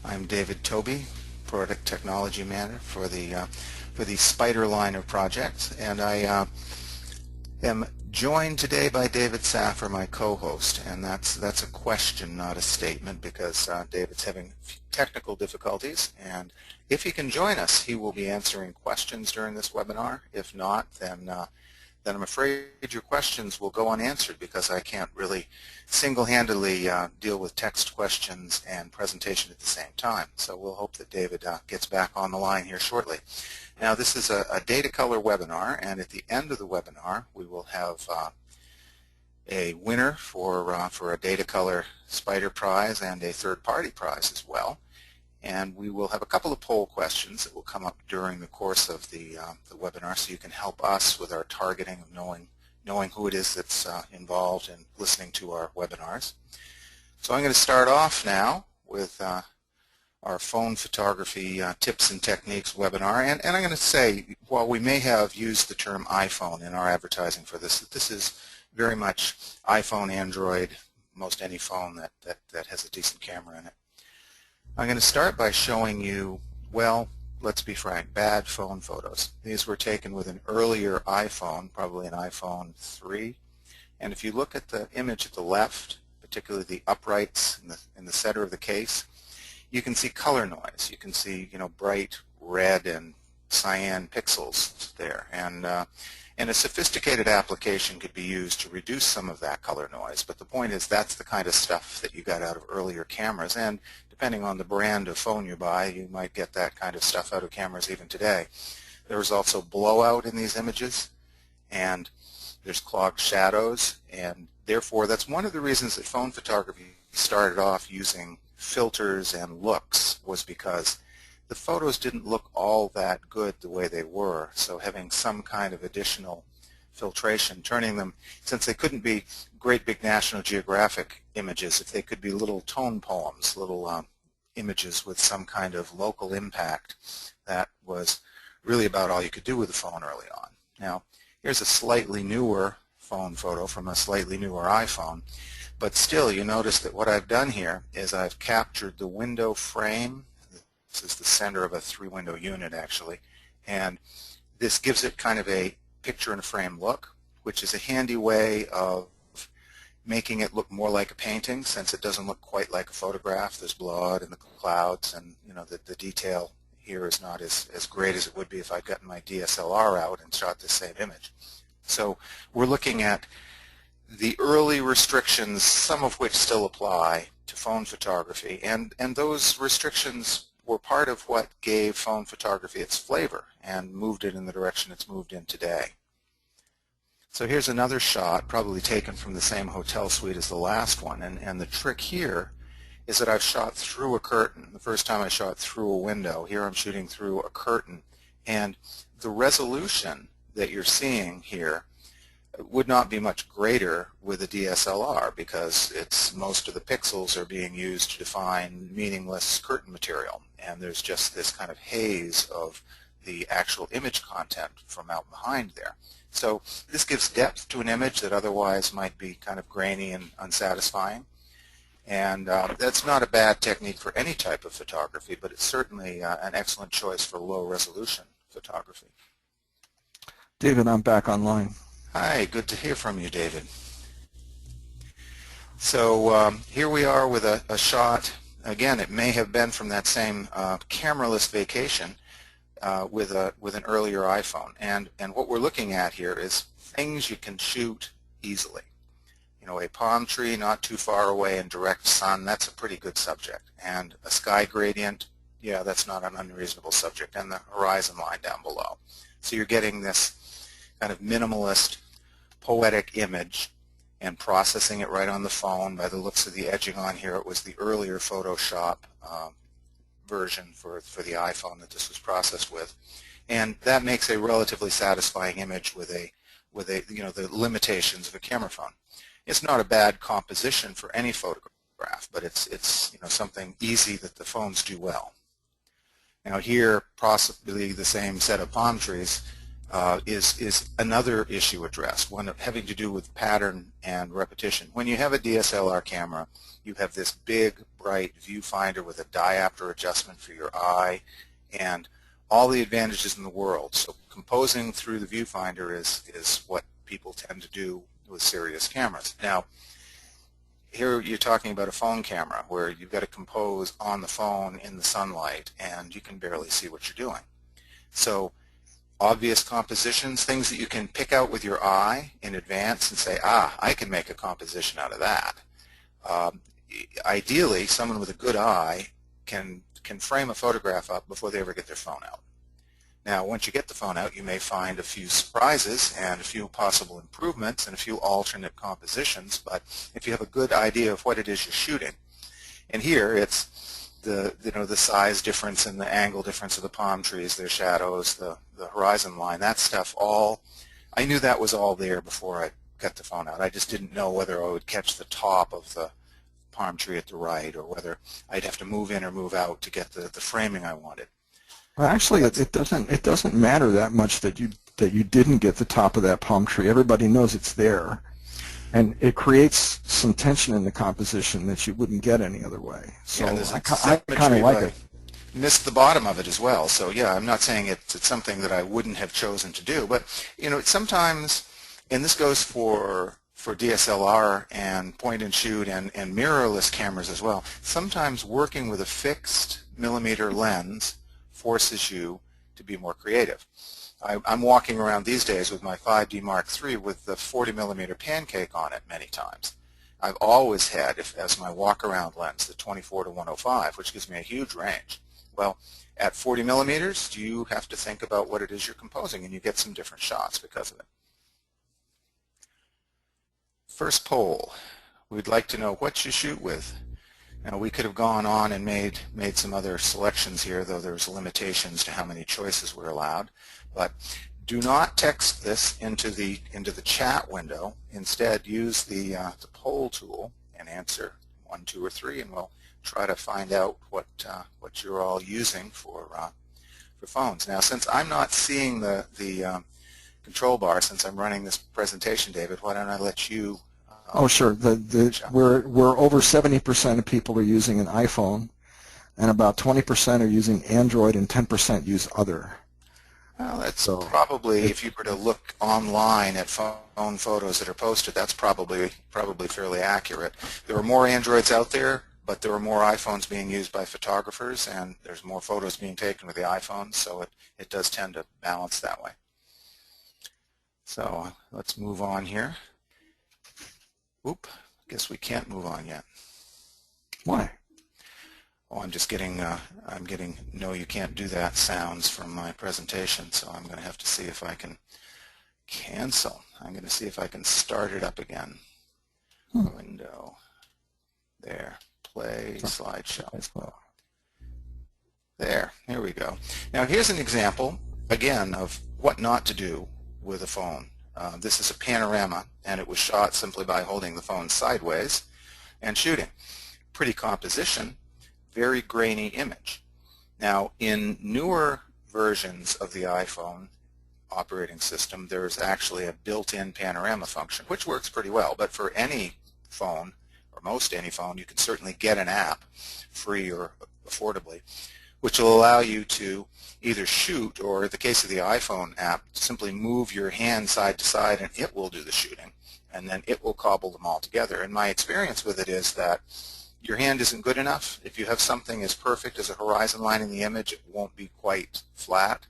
I'm David Tobie, Product Technology Manager for the Spider line of projects, and I am joined today by David Saffir, my co-host, and that's a question, not a statement, because David's having technical difficulties, and if he can join us, he will be answering questions during this webinar. If not, then I'm afraid your questions will go unanswered because I can't really single-handedly deal with text questions and presentation at the same time. So we'll hope that David gets back on the line here shortly. Now, this is a Datacolor webinar, and at the end of the webinar we will have a winner for a Datacolor Spider prize and a third-party prize as well. And we will have a couple of poll questions that will come up during the course of the webinar, so you can help us with our targeting of knowing who it is that's involved in listening to our webinars. So I'm going to start off now with our phone photography tips and techniques webinar, and I'm going to say, while we may have used the term iPhone in our advertising for this, that this is very much iPhone, Android, most any phone that has a decent camera in it. I'm going to start by showing you, well, let's be frank, bad phone photos. These were taken with an earlier iPhone, probably an iPhone 3. And if you look at the image at the left, particularly the uprights in the center of the case, you can see color noise. You can see, bright red and cyan pixels there. And a sophisticated application could be used to reduce some of that color noise. But the point is, that's the kind of stuff that you got out of earlier cameras. And depending on the brand of phone you buy, you might get that kind of stuff out of cameras even today. There's also blowout in these images, and there's clogged shadows, and therefore that's one of the reasons that phone photography started off using filters and looks, was because the photos didn't look all that good the way they were. So having some kind of additional filtration, turning them, since they couldn't be great big National Geographic images, if they could be little tone poems, little images with some kind of local impact, that was really about all you could do with the phone early on. Now, here's a slightly newer phone photo from a slightly newer iPhone, but still you notice that what I've done here is I've captured the window frame. This is the center of a 3-window unit, actually, and this gives it kind of a picture-in-a-frame look, which is a handy way of making it look more like a painting, since it doesn't look quite like a photograph. There's blood in the clouds, and the detail here is not as great as it would be if I'd gotten my DSLR out and shot the same image. So we're looking at the early restrictions, some of which still apply to phone photography, and those restrictions were part of what gave phone photography its flavor and moved it in the direction it's moved in today. So here's another shot, probably taken from the same hotel suite as the last one, and the trick here is that I've shot through a curtain. The first time I shot through a window. Here I'm shooting through a curtain, and the resolution that you're seeing here would not be much greater with a DSLR, because most of the pixels are being used to define meaningless curtain material, and there's just this kind of haze of the actual image content from out behind there. So this gives depth to an image that otherwise might be kind of grainy and unsatisfying, and that's not a bad technique for any type of photography, but it's certainly an excellent choice for low resolution photography. David, I'm back online. Hi, good to hear from you, David. So here we are with a shot. Again, it may have been from that same cameraless vacation with an earlier iPhone. And what we're looking at here is things you can shoot easily. A palm tree not too far away in direct sun, that's a pretty good subject. And a sky gradient, yeah, that's not an unreasonable subject. And the horizon line down below. So you're getting this kind of minimalist, poetic image and processing it right on the phone. By the looks of the edging on here, it was the earlier Photoshop version for the iPhone that this was processed with, and that makes a relatively satisfying image with the limitations of a camera phone. It's not a bad composition for any photograph, but it's something easy that the phones do well. Now here, possibly the same set of palm trees. is another issue addressed, one having to do with pattern and repetition. When you have a DSLR camera, you have this big, bright viewfinder with a diopter adjustment for your eye and all the advantages in the world. So composing through the viewfinder is what people tend to do with serious cameras. Now, here you're talking about a phone camera where you've got to compose on the phone in the sunlight and you can barely see what you're doing. So obvious compositions, things that you can pick out with your eye in advance and say, I can make a composition out of that. Ideally, someone with a good eye can frame a photograph up before they ever get their phone out. Now, once you get the phone out, you may find a few surprises and a few possible improvements and a few alternate compositions, but if you have a good idea of what it is you're shooting, and here it's the size difference and the angle difference of the palm trees, their shadows, the horizon line, that stuff all, I knew that was all there before I got the phone out. I just didn't know whether I would catch the top of the palm tree at the right or whether I'd have to move in or move out to get the framing I wanted. Well, actually, it doesn't matter that much that you didn't get the top of that palm tree. Everybody knows it's there, and it creates some tension in the composition that you wouldn't get any other way. So yeah, I kind of like it. Missed the bottom of it as well. So yeah, I'm not saying it's something that I wouldn't have chosen to do, but sometimes, and this goes for DSLR and point and shoot and mirrorless cameras as well, sometimes working with a fixed millimeter lens forces you to be more creative. I'm walking around these days with my 5D Mark III with the 40 millimeter pancake on it many times. I've always had, as my walk-around lens, the 24 to 105, which gives me a huge range. Well, at 40 millimeters, you have to think about what it is you're composing, and you get some different shots because of it. First poll, we'd like to know what you shoot with. Now, we could have gone on and made some other selections here, though there's limitations to how many choices we're allowed. But do not text this into the chat window. Instead, use the poll tool and answer 1, 2, or 3, and we'll try to find out what you're all using for phones. Now, since I'm not seeing the control bar, since I'm running this presentation, David, why don't I let you? Oh, sure. We're over 70% of people are using an iPhone, and about 20% are using Android, and 10% use other. Well, that's probably, if you were to look online at phone photos that are posted, that's probably fairly accurate. There are more Androids out there, but there are more iPhones being used by photographers, and there's more photos being taken with the iPhone, so it does tend to balance that way. So let's move on here. Oop, I guess we can't move on yet. Why? Oh, I'm just getting, no, you can't do that sounds from my presentation, so I'm going to have to see if I can cancel. I'm going to see if I can start it up again. Window. There. Play slideshow. There. Here we go. Now here's an example, again, of what not to do with a phone. This is a panorama, and it was shot simply by holding the phone sideways and shooting. Pretty composition, very grainy image. Now, in newer versions of the iPhone operating system, there's actually a built-in panorama function, which works pretty well. But for any phone, or most any phone, you can certainly get an app, free or affordably, which will allow you to either shoot, or in the case of the iPhone app, simply move your hand side to side and it will do the shooting, and then it will cobble them all together. And my experience with it is that your hand isn't good enough. If you have something as perfect as a horizon line in the image, it won't be quite flat.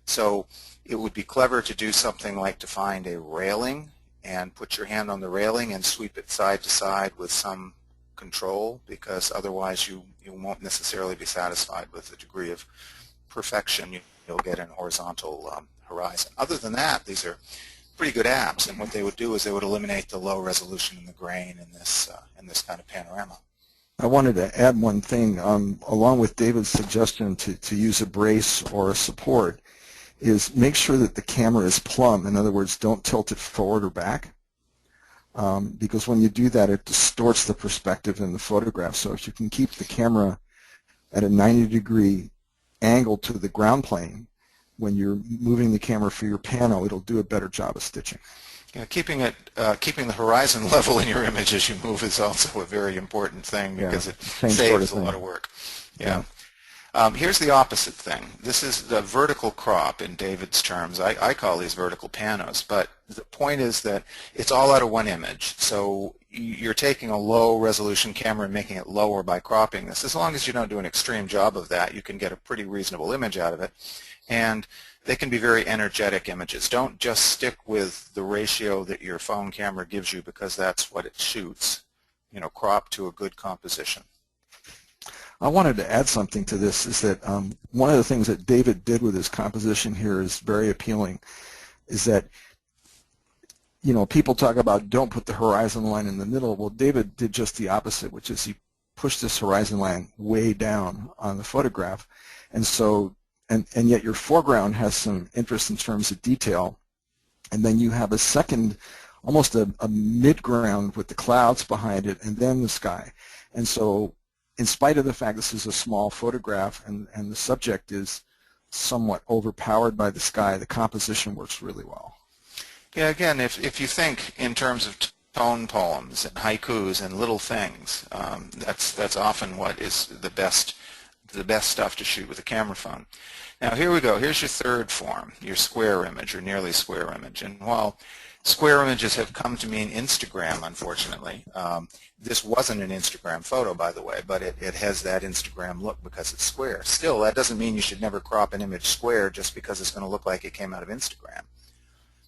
So it would be clever to do something like to find a railing and put your hand on the railing and sweep it side to side with some control, because otherwise you won't necessarily be satisfied with the degree of perfection you'll get in a horizontal horizon. Other than that, these are pretty good apps, and what they would do is they would eliminate the low resolution and the grain in this kind of panorama. I wanted to add one thing, along with David's suggestion to use a brace or a support, is make sure that the camera is plumb. In other words, don't tilt it forward or back, because when you do that, it distorts the perspective in the photograph. So if you can keep the camera at a 90-degree angle to the ground plane, when you're moving the camera for your pano, it'll do a better job of stitching. Yeah, keeping the horizon level in your image as you move is also a very important thing because it saves a lot of work. Yeah. Here's the opposite thing. This is the vertical crop in David's terms. I call these vertical panos, but the point is that it's all out of one image. So you're taking a low resolution camera and making it lower by cropping this. As long as you don't do an extreme job of that, you can get a pretty reasonable image out of it. And they can be very energetic images. Don't just stick with the ratio that your phone camera gives you because that's what it shoots. You know, crop to a good composition. I wanted to add something to this, is that one of the things that David did with his composition here is very appealing, is that, you know, people talk about don't put the horizon line in the middle. Well, David did just the opposite, which is he pushed this horizon line way down on the photograph. And so, and yet your foreground has some interest in terms of detail. And then you have a second, almost a mid-ground with the clouds behind it and then the sky. And so, in spite of the fact this is a small photograph and the subject is somewhat overpowered by the sky, the composition works really well. Yeah, again, if you think in terms of tone poems and haikus and little things, that's often what is the best stuff to shoot with a camera phone. Now here we go. Here's your third form, your square image or nearly square image. And while square images have come to mean Instagram, unfortunately, this wasn't an Instagram photo, by the way, but it has that Instagram look because it's square. Still, that doesn't mean you should never crop an image square just because it's going to look like it came out of Instagram.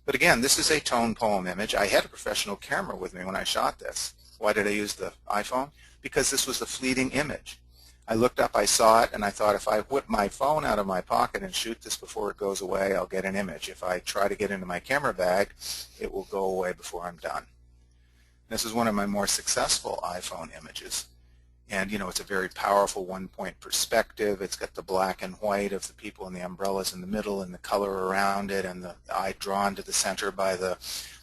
But again, this is a tone poem image. I had a professional camera with me when I shot this. Why did I use the iPhone? Because this was a fleeting image. I looked up, I saw it, and I thought if I whip my phone out of my pocket and shoot this before it goes away, I'll get an image. If I try to get into my camera bag, it will go away before I'm done. This is one of my more successful iPhone images. And, you know, it's a very powerful one-point perspective. It's got the black and white of the people and the umbrellas in the middle and the color around it and the eye drawn to the center by the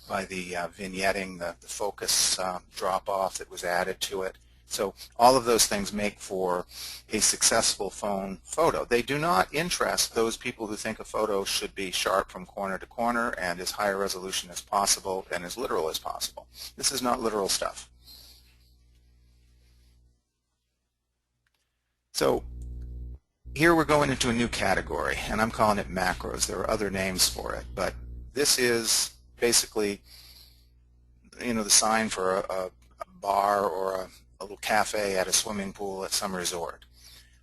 vignetting, the focus drop-off that was added to it. So all of those things make for a successful phone photo. They do not interest those people who think a photo should be sharp from corner to corner and as high a resolution as possible and as literal as possible. This is not literal stuff. So here we're going into a new category, and I'm calling it macros. There are other names for it, but this is basically, you know, the sign for a bar or a little cafe at a swimming pool at some resort.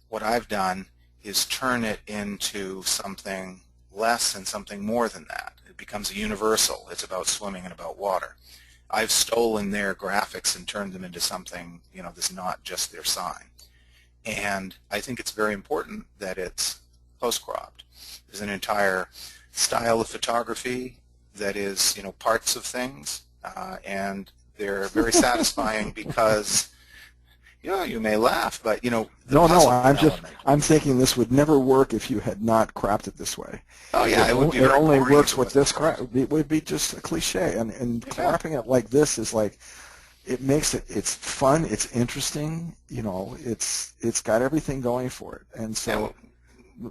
What I've done is turn it into something less and something more than that. It becomes a universal. It's about swimming and about water. I've stolen their graphics and turned them into something, you know, that's not just their sign. And I think it's very important that it's post-cropped. There's an entire style of photography that is, you know, parts of things, and they're very satisfying because, you know, you may laugh, but, you know, I'm thinking this would never work if you had not cropped it this way. Oh yeah, it would be. It only works with this crop. It would be just a cliche, and cropping it like this is like, it makes it, it's fun, it's interesting, you know, it's got everything going for it. And so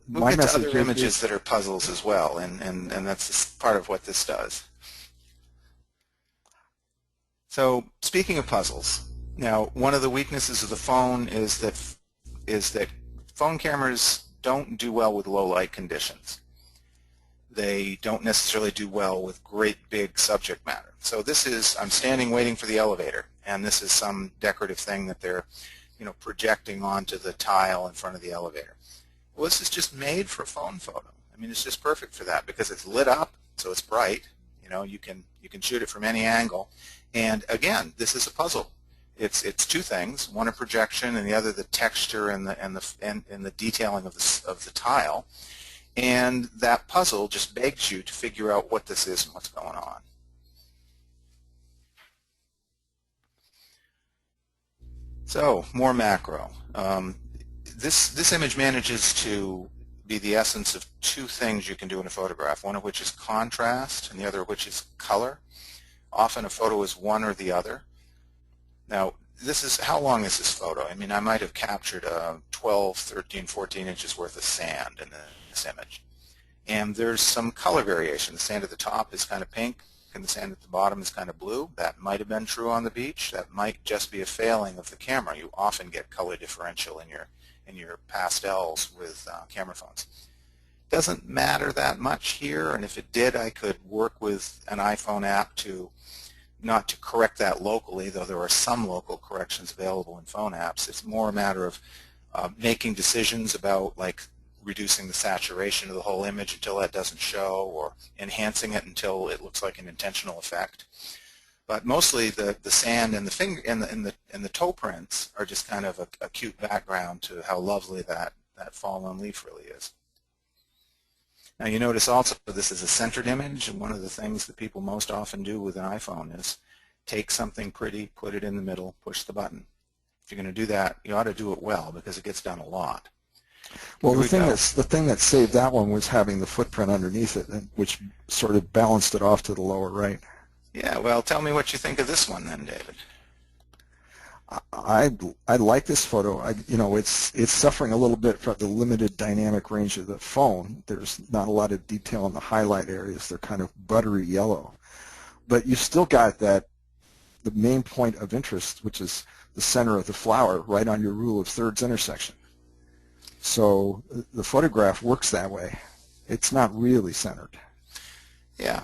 we'll get to other images that are puzzles as well, and that's part of what this does. So speaking of puzzles, now one of the weaknesses of the phone is that phone cameras don't do well with low light conditions. They don't necessarily do well with great big subject matter. So this is, I'm standing waiting for the elevator, and this is some decorative thing that they're, you know, projecting onto the tile in front of the elevator. Well, this is just made for a phone photo. I mean, it's just perfect for that because it's lit up, so it's bright. You know, you can shoot it from any angle. And again, this is a puzzle. It's two things: one a projection, and the other the texture and the detailing of the tile. And that puzzle just begs you to figure out what this is and what's going on. So, more macro. This image manages to be the essence of two things you can do in a photograph, one of which is contrast and the other of which is color. Often a photo is one or the other. Now, this is, how long is this photo? I mean, I might have captured 12, 13, 14 inches worth of sand in this image. And there's some color variation. The sand at the top is kind of pink and the sand at the bottom is kind of blue. That might have been true on the beach. That might just be a failing of the camera. You often get color differential in your pastels with camera phones. Doesn't matter that much here, and if it did, I could work with an iPhone app to not to correct that locally, though there are some local corrections available in phone apps. It's more a matter of making decisions about, like, reducing the saturation of the whole image until that doesn't show, or enhancing it until it looks like an intentional effect. But mostly the sand and the finger and the toe prints are just kind of a cute background to how lovely that fallen leaf really is. Now you notice also this is a centered image, and one of the things that people most often do with an iPhone is take something pretty, put it in the middle, push the button. If you're going to do that, you ought to do it well, because it gets done a lot. Well, the thing that saved that one was having the footprint underneath it, which sort of balanced it off to the lower right. Yeah, well, tell me what you think of this one then, David. I like this photo. It's suffering a little bit from the limited dynamic range of the phone. There's not a lot of detail in the highlight areas. They're kind of buttery yellow. But you've still got the main point of interest, which is the center of the flower, right on your rule of thirds intersection. So the photograph works that way. It's not really centered. Yeah,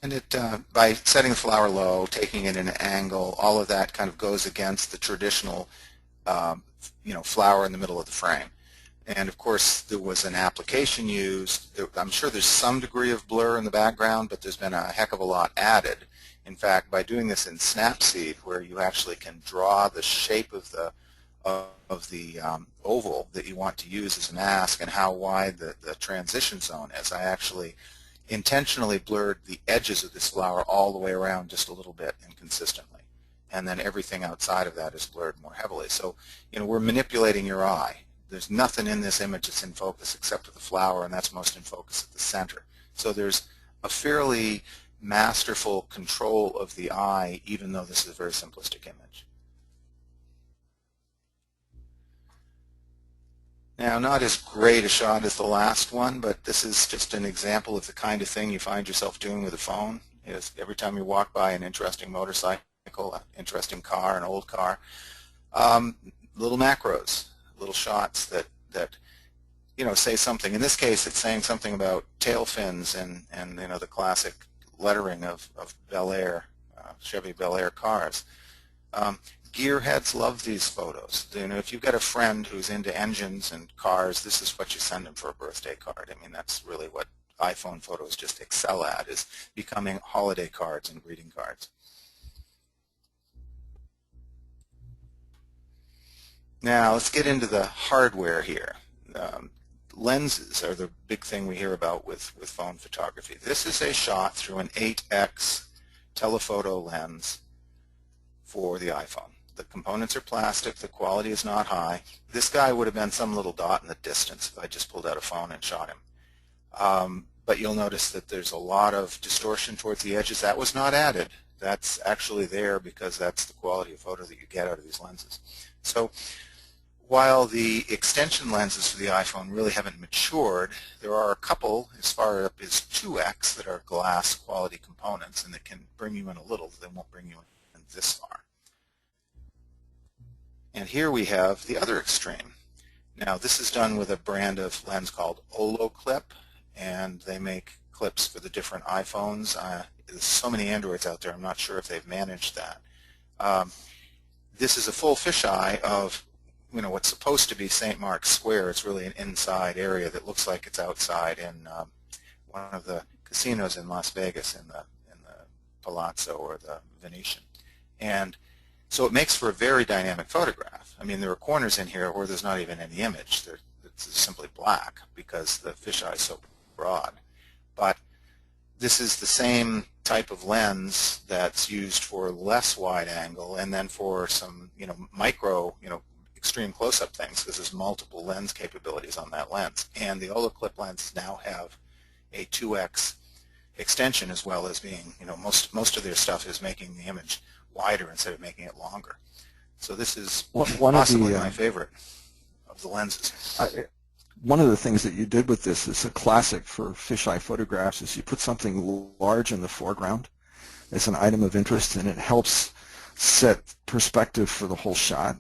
and it by setting the flower low, taking it in an angle, all of that kind of goes against the traditional, flower in the middle of the frame. And of course, there was an application used. I'm sure there's some degree of blur in the background, but there's been a heck of a lot added. In fact, by doing this in Snapseed, where you actually can draw the shape of the oval that you want to use as a mask and how wide the transition zone is, I actually intentionally blurred the edges of this flower all the way around just a little bit and consistently. And then everything outside of that is blurred more heavily. So, we're manipulating your eye. There's nothing in this image that's in focus except for the flower, and that's most in focus at the center. So there's a fairly masterful control of the eye, even though this is a very simplistic image. Now, not as great a shot as the last one, but this is just an example of the kind of thing you find yourself doing with a phone. Every time you walk by an interesting motorcycle, an interesting car, an old car, little macros, little shots that say something. In this case, it's saying something about tail fins and the classic lettering of Bel Air, Chevy Bel Air cars. Gearheads love these photos. If you've got a friend who's into engines and cars, this is what you send them for a birthday card. I mean, that's really what iPhone photos just excel at, is becoming holiday cards and greeting cards. Now, let's get into the hardware here. Lenses are the big thing we hear about with phone photography. This is a shot through an 8x telephoto lens for the iPhone. The components are plastic. The quality is not high. This guy would have been some little dot in the distance if I just pulled out a phone and shot him. But you'll notice that there's a lot of distortion towards the edges. That was not added. That's actually there because that's the quality of photo that you get out of these lenses. So while the extension lenses for the iPhone really haven't matured, there are a couple as far up as 2x that are glass quality components and that can bring you in a little. They won't bring you in this far. And here we have the other extreme. Now, this is done with a brand of lens called Olloclip, and they make clips for the different iPhones. There's so many Androids out there, I'm not sure if they've managed that. This is a full fisheye of what's supposed to be St. Mark's Square. It's really an inside area that looks like it's outside in one of the casinos in Las Vegas, in the Palazzo or the Venetian. And so it makes for a very dynamic photograph. I mean, there are corners in here where there's not even any image. It's simply black because the fisheye is so broad. But this is the same type of lens that's used for less wide angle and then for some micro, extreme close-up things, because there's multiple lens capabilities on that lens. And the Olloclip lenses now have a 2x extension, as well as being, most of their stuff is making the image wider instead of making it longer. So this is possibly my favorite of the lenses. One of the things that you did with this is a classic for fisheye photographs is you put something large in the foreground as an item of interest, and it helps set perspective for the whole shot.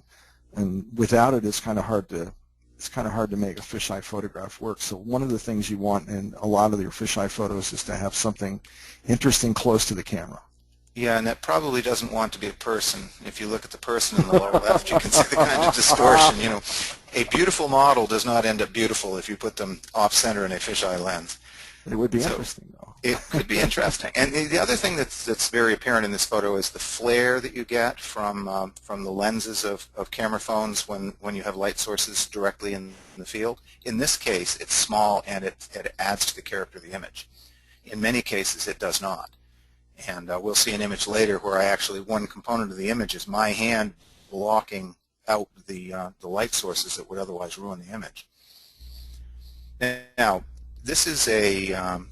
And without it, it's kind of hard to make a fisheye photograph work. So one of the things you want in a lot of your fisheye photos is to have something interesting close to the camera. Yeah, and that probably doesn't want to be a person. If you look at the person in the lower left, you can see the kind of distortion. You know, a beautiful model does not end up beautiful if you put them off-center in a fisheye lens. It would be interesting, though. It could be interesting. And the other thing that's very apparent in this photo is the flare that you get from the lenses of camera phones when you have light sources directly in the field. In this case, it's small and it adds to the character of the image. In many cases, it does not. And we'll see an image later where one component of the image is my hand blocking out the light sources that would otherwise ruin the image. Now, this is a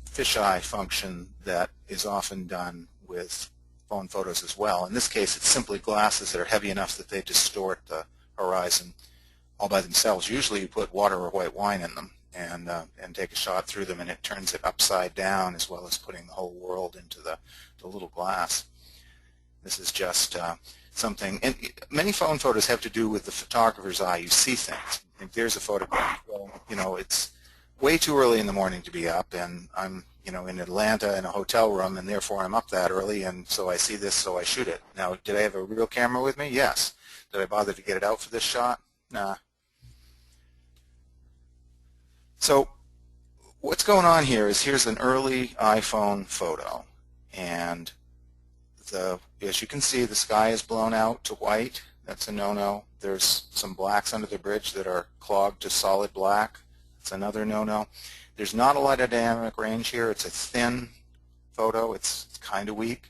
fisheye function that is often done with phone photos as well. In this case, it's simply glasses that are heavy enough that they distort the horizon all by themselves. Usually you put water or white wine in them and take a shot through them, and it turns it upside down, as well as putting the whole world into the little glass. This is just something, and many phone photos have to do with the photographer's eye. You see things. Like there's a photograph. Well, you know, it's way too early in the morning to be up, and I'm, you know, in Atlanta in a hotel room, and therefore I'm up that early, and so I see this, so I shoot it. Now, did I have a real camera with me? Yes. Did I bother to get it out for this shot? Nah. So what's going on here is here's an early iPhone photo, and as you can see, the sky is blown out to white. That's a no-no. There's some blacks under the bridge that are clogged to solid black. That's another no-no. There's not a lot of dynamic range here. It's a thin photo. It's kind of weak.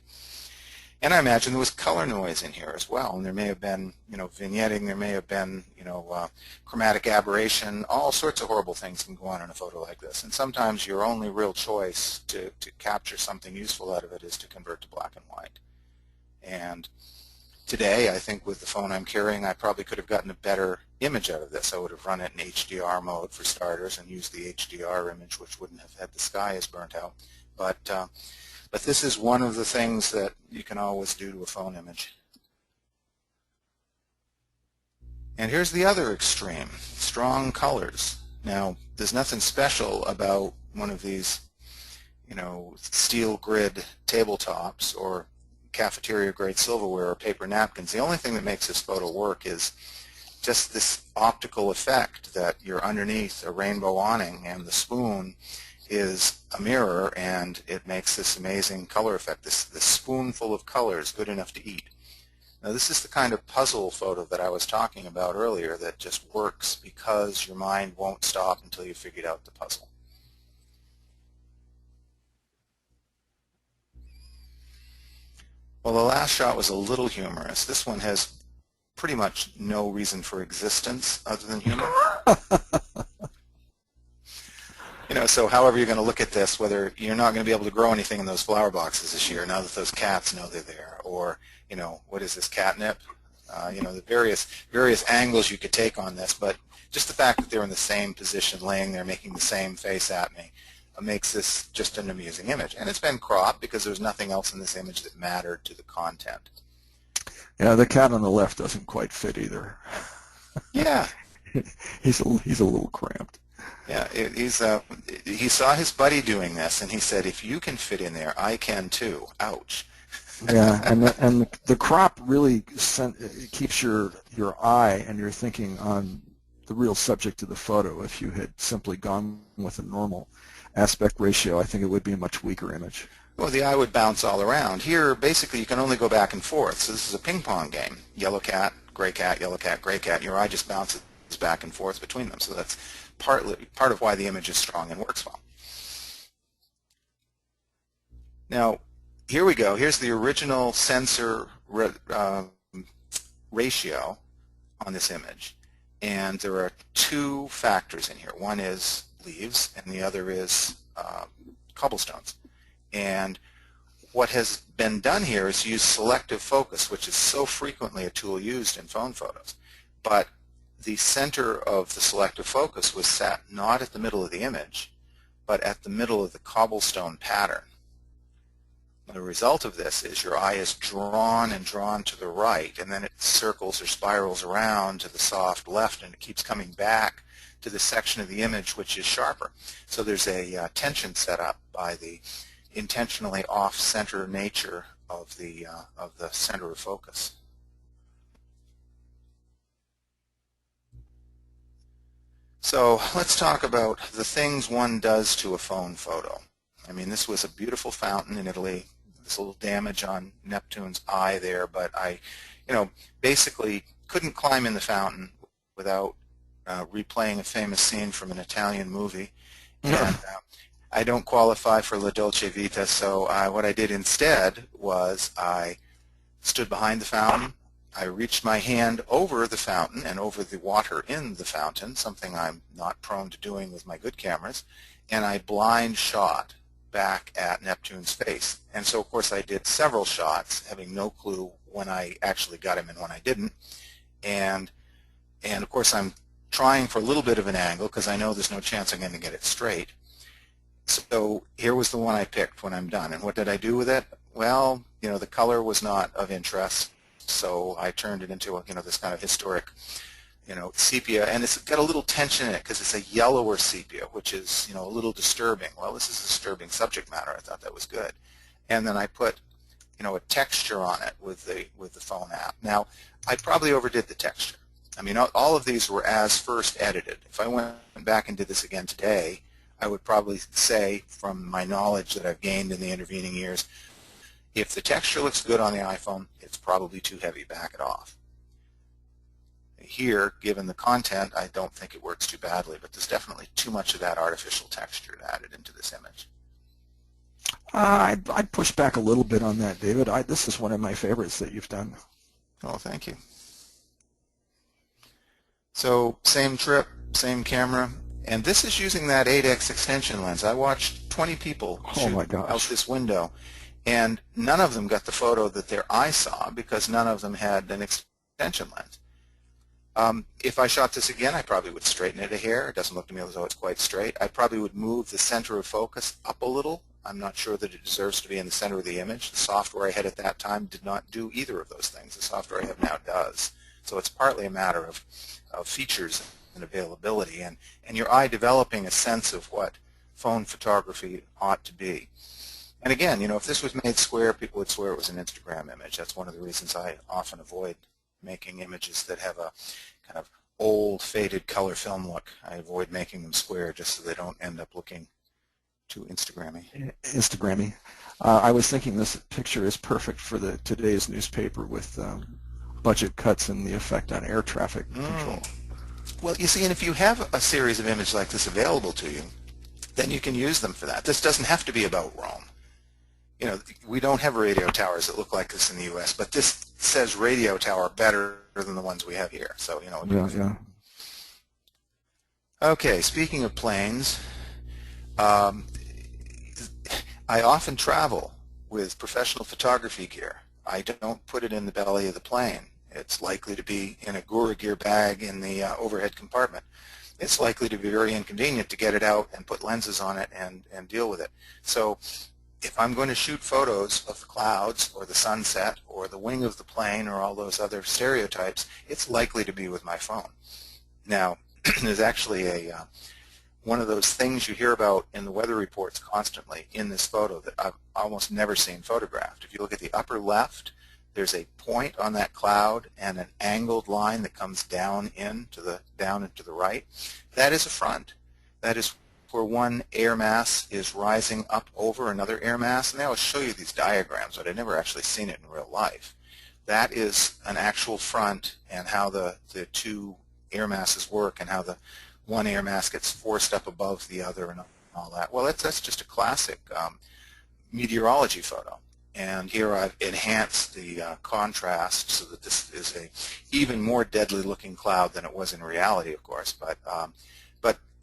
And I imagine there was color noise in here as well, and there may have been, you know, vignetting, there may have been, you know, chromatic aberration, all sorts of horrible things can go on in a photo like this. And sometimes your only real choice to capture something useful out of it is to convert to black and white. And today, I think with the phone I'm carrying, I probably could have gotten a better image out of this. I would have run it in HDR mode for starters and used the HDR image, which wouldn't have had the sky as burnt out. But this is one of the things that you can always do to a phone image. And here's the other extreme, strong colors. Now, there's nothing special about one of these, you know, steel grid tabletops or cafeteria grade silverware or paper napkins. The only thing that makes this photo work is just this optical effect that you're underneath a rainbow awning and the spoon is a mirror, and it makes this amazing color effect, this spoonful of colors good enough to eat. Now, this is the kind of puzzle photo that I was talking about earlier that just works because your mind won't stop until you figured out the puzzle. Well, the last shot was a little humorous. This one has pretty much no reason for existence other than humor. You know, so however you're going to look at this, whether you're not going to be able to grow anything in those flower boxes this year now that those cats know they're there, or, you know, what is this, catnip? You know, the various angles you could take on this, but just the fact that they're in the same position, laying there, making the same face at me, makes this just an amusing image. And it's been cropped because there's nothing else in this image that mattered to the content. Yeah, the cat on the left doesn't quite fit either. Yeah. He's a little cramped. Yeah, he saw his buddy doing this, and he said, if you can fit in there, I can too. Ouch. Yeah, and the crop really keeps your eye and your thinking on the real subject of the photo. If you had simply gone with a normal aspect ratio, I think it would be a much weaker image. Well, the eye would bounce all around. Here, basically, you can only go back and forth. So this is a ping pong game. Yellow cat, gray cat, yellow cat, gray cat. Your eye just bounces back and forth between them. So that's part of why the image is strong and works well. Now, here we go. Here's the original sensor ratio on this image. And there are two factors in here. One is leaves, and the other is cobblestones. And what has been done here is use selective focus, which is so frequently a tool used in phone photos. But the center of the selective focus was set not at the middle of the image, but at the middle of the cobblestone pattern. The result of this is your eye is drawn and drawn to the right, and then it circles or spirals around to the soft left, and it keeps coming back to the section of the image which is sharper. So there's a tension set up by the intentionally off-center nature of the center of focus. So let's talk about the things one does to a phone photo. I mean, this was a beautiful fountain in Italy. This little damage on Neptune's eye there, but I, basically couldn't climb in the fountain without replaying a famous scene from an Italian movie. And I don't qualify for La Dolce Vita, so what I did instead was I stood behind the fountain. I reached my hand over the fountain and over the water in the fountain, something I'm not prone to doing with my good cameras, and I blind shot back at Neptune's face. And so, of course, I did several shots, having no clue when I actually got him and when I didn't. And of course, I'm trying for a little bit of an angle because I know there's no chance I'm going to get it straight. So here was the one I picked when I'm done. And what did I do with it? Well, the color was not of interest. So I turned it into this kind of historic, sepia, and it's got a little tension in it because it's a yellower sepia, which is, a little disturbing. Well, this is a disturbing subject matter. I thought that was good, and then I put, a texture on it with the phone app. Now, I probably overdid the texture. I mean, all of these were as first edited. If I went back and did this again today, I would probably say, from my knowledge that I've gained in the intervening years, if the texture looks good on the iPhone, it's probably too heavy. Back it off. Here, given the content, I don't think it works too badly, but there's definitely too much of that artificial texture added into this image. I'd push back a little bit on that, David. This is one of my favorites that you've done. Oh, thank you. So, same trip, same camera, and this is using that 8x extension lens. I watched 20 people shoot out this window, and none of them got the photo that their eye saw because none of them had an extension lens. If I shot this again, I probably would straighten it a hair. It doesn't look to me as though it's quite straight. I probably would move the center of focus up a little. I'm not sure that it deserves to be in the center of the image. The software I had at that time did not do either of those things. The software I have now does. So it's partly a matter of features and availability, and your eye developing a sense of what phone photography ought to be. And again, if this was made square, people would swear it was an Instagram image. That's one of the reasons I often avoid making images that have a kind of old, faded color film look. I avoid making them square just so they don't end up looking too Instagrammy. I was thinking this picture is perfect for today's newspaper with budget cuts and the effect on air traffic control. Well, you see, and if you have a series of images like this available to you, then you can use them for that. This doesn't have to be about Rome. We don't have radio towers that look like this in the U.S., but this says radio tower better than the ones we have here. So, Yeah. Okay, speaking of planes, I often travel with professional photography gear. I don't put it in the belly of the plane. It's likely to be in a Quirkier bag in the overhead compartment. It's likely to be very inconvenient to get it out and put lenses on it and deal with it. So if I'm going to shoot photos of the clouds or the sunset or the wing of the plane or all those other stereotypes, it's likely to be with my phone. Now, there's actually one of those things you hear about in the weather reports constantly in this photo that I've almost never seen photographed. If you look at the upper left, there's a point on that cloud and an angled line that comes down into the right. That is a front. That is where one air mass is rising up over another air mass. And they always show you these diagrams, but I've never actually seen it in real life. That is an actual front, and how the two air masses work and how the one air mass gets forced up above the other and all that. Well, that's just a classic meteorology photo. And here I've enhanced the contrast so that this is a even more deadly looking cloud than it was in reality, of course. But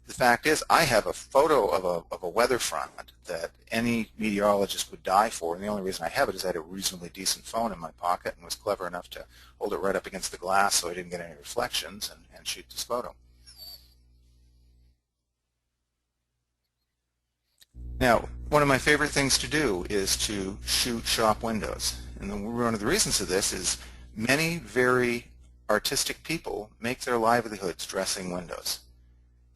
the fact is, I have a photo of a weather front that any meteorologist would die for, and the only reason I have it is I had a reasonably decent phone in my pocket and was clever enough to hold it right up against the glass so I didn't get any reflections and shoot this photo. Now, one of my favorite things to do is to shoot shop windows. And one of the reasons for this is many very artistic people make their livelihoods dressing windows.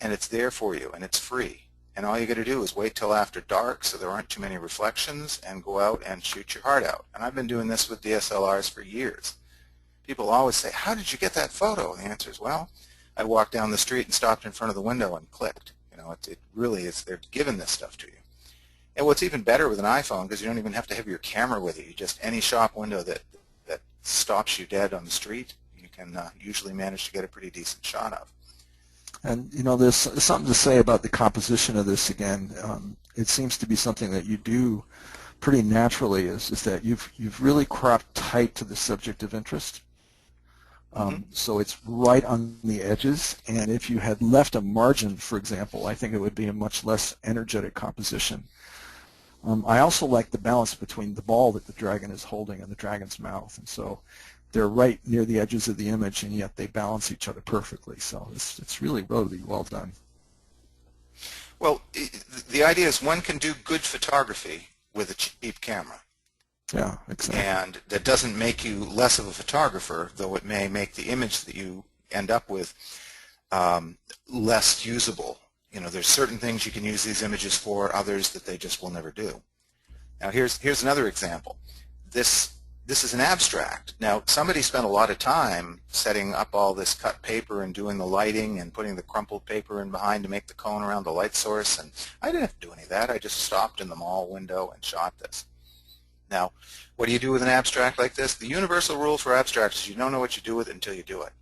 And it's there for you, and it's free. And all you got to do is wait till after dark so there aren't too many reflections and go out and shoot your heart out. And I've been doing this with DSLRs for years. People always say, how did you get that photo? And the answer is, well, I walked down the street and stopped in front of the window and clicked. You know, it really is, they're giving this stuff to you. And what's even better with an iPhone, because you don't even have to have your camera with you, just any shop window that stops you dead on the street, you can usually manage to get a pretty decent shot of. And you know, there's something to say about the composition of this again. It seems to be something that you do pretty naturally, is that you've really cropped tight to the subject of interest. So it's right on the edges, and if you had left a margin, for example, I think it would be a much less energetic composition. I also like the balance between the ball that the dragon is holding and the dragon's mouth, and so they're right near the edges of the image, and yet they balance each other perfectly. So it's really well done. Well, the idea is one can do good photography with a cheap camera. Yeah, exactly. And that doesn't make you less of a photographer, though it may make the image that you end up with less usable. You know, there's certain things you can use these images for, others that they just will never do. Now here's another example. This is an abstract. Now somebody spent a lot of time setting up all this cut paper and doing the lighting and putting the crumpled paper in behind to make the cone around the light source, and I didn't have to do any of that. I just stopped in the mall window and shot this. Now, what do you do with an abstract like this? The universal rule for abstracts is you don't know what you do with it until you do it.